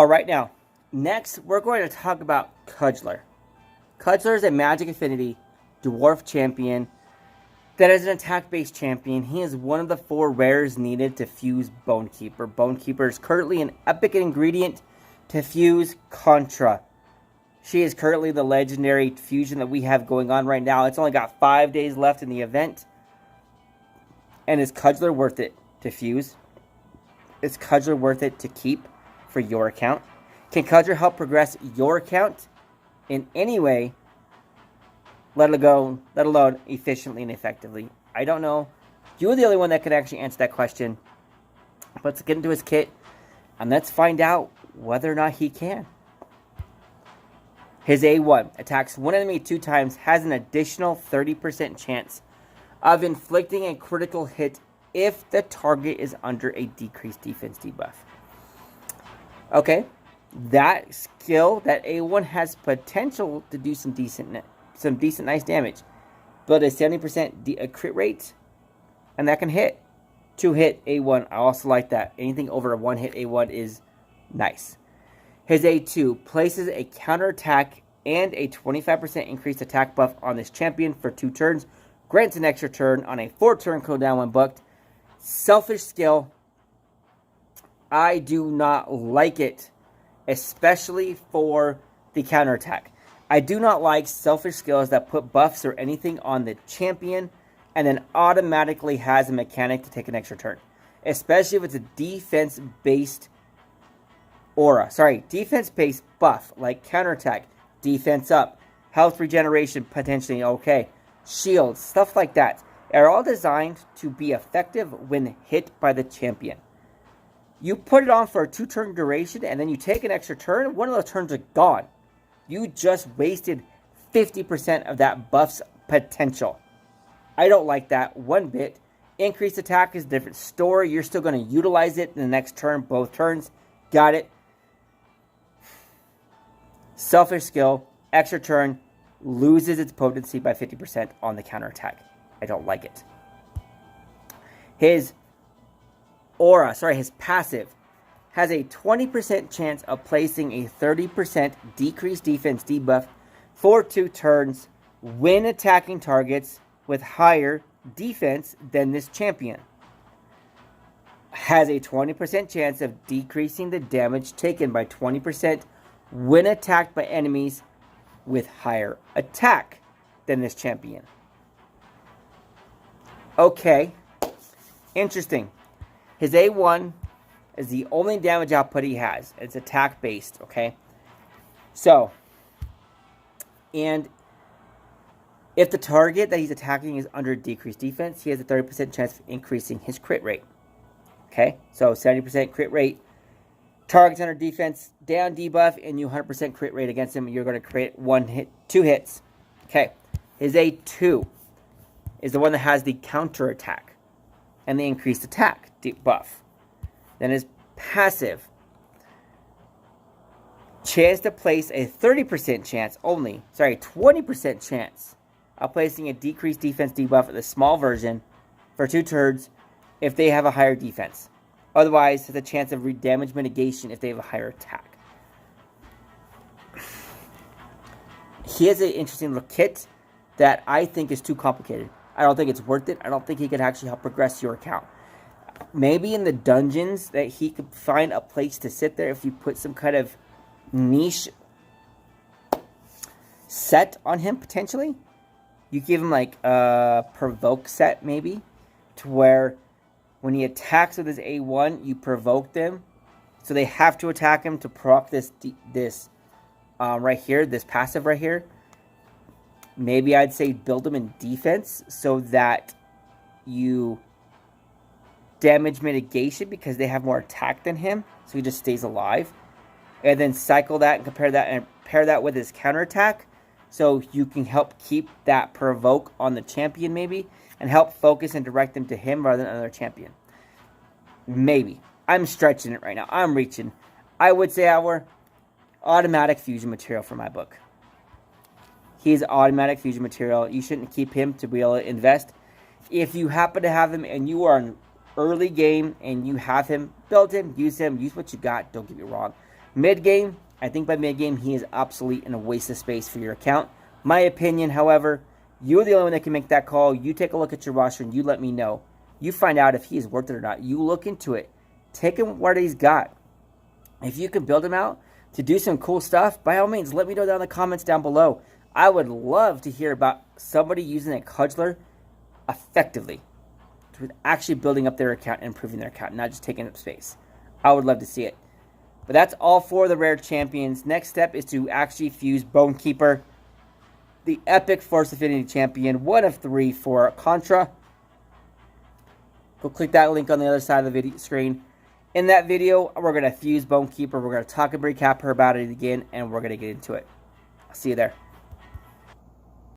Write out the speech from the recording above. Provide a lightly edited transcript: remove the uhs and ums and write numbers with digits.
All right, now, next we're going to talk about Cudgeler. Cudgeler is a Magic Affinity Dwarf champion that is an attack-based champion. He is one of the 4 rares needed to fuse Bonekeeper. Bonekeeper is currently an epic ingredient to fuse Kantra. She is currently the legendary fusion that we have going on right now. It's only got 5 days left in the event. And is Cudgeler worth it to fuse? Is Cudgeler worth it to keep for your account? Can Cudgeler help progress your account in any way, let alone efficiently and effectively? I don't know. You're the only one that can actually answer that question. Let's get into his kit, and let's find out whether or not he can. His A1 attacks one enemy 2 times, has an additional 30% chance of inflicting a critical hit if the target is under a decreased defense debuff. Okay, that skill, that A1 has potential to do some decent nice damage. But a 70% crit rate, and that can hit. 2-hit A1, I also like that. Anything over a 1-hit A1 is nice. His A2 places a counterattack and a 25% increased attack buff on this champion for 2 turns. Grants an extra turn on a 4-turn cooldown when booked. Selfish skill. I do not like it, especially for the counterattack. I do not like selfish skills that put buffs or anything on the champion and then automatically has a mechanic to take an extra turn. Especially if it's a defense-based aura. Defense-based buff, like counterattack, defense up, health regeneration potentially okay, shields, stuff like that. Are all designed to be effective when hit by the champion. You put it on for a 2-turn duration and then you take an extra turn, one of those turns are gone. You just wasted 50% of that buff's potential. I don't like that one bit. Increased attack is a different story. You're still going to utilize it in the next turn, both turns. Got it. Selfish skill, extra turn, loses its potency by 50% on the counterattack. I don't like it. His passive has a 20% chance of placing a 30% decreased defense debuff for 2 turns when attacking targets with higher defense than this champion. Has a 20% chance of decreasing the damage taken by 20% when attacked by enemies with higher attack than this champion. Okay, interesting. His A1 is the only damage output he has. It's attack based, okay? So, and if the target that he's attacking is under decreased defense, he has a 30% chance of increasing his crit rate. Okay, so 70% crit rate. Targets under defense, down debuff, and you 100% crit rate against him. You're going to create 2 hits. Okay, his A2 is the one that has the counter attack and the increased attack buff. Then his passive, chance to place a 30% chance only, 20% chance of placing a decreased defense debuff at the small version for 2 turns if they have a higher defense. Otherwise, has a chance of damage mitigation if they have a higher attack. He has an interesting little kit that I think is too complicated. I don't think it's worth it. I don't think he could actually help progress your account. Maybe in the dungeons that he could find a place to sit there if you put some kind of niche set on him, potentially. You give him like a provoke set, maybe, to where when he attacks with his A1, you provoke them. So they have to attack him to proc this right here, this passive right here. Maybe I'd say build him in defense so that you damage mitigation because they have more attack than him. So he just stays alive. And then cycle that and compare that and pair that with his counterattack. So you can help keep that provoke on the champion maybe. And help focus and direct them to him rather than another champion. Maybe. I'm stretching it right now. I'm reaching. I would say our automatic fusion material for my book. He's automatic fusion material. You shouldn't keep him to be able to invest. If you happen to have him and you are in early game and you have him, build him, use what you got. Don't get me wrong. Mid-game, I think by mid-game, he is obsolete and a waste of space for your account. My opinion, however, you're the only one that can make that call. You take a look at your roster and you let me know. You find out if he is worth it or not. You look into it. Take him what he's got. If you can build him out to do some cool stuff, by all means, let me know down in the comments down below. I would love to hear about somebody using a Cudgeler effectively, actually building up their account and improving their account, not just taking up space. I would love to see it. But that's all for the rare champions. Next step is to actually fuse Bonekeeper, the epic Force Affinity champion, 1 of 3 for Kantra. Go click that link on the other side of the video screen. In that video, we're going to fuse Bonekeeper. We're going to talk and recap her about it again, and we're going to get into it. I'll see you there.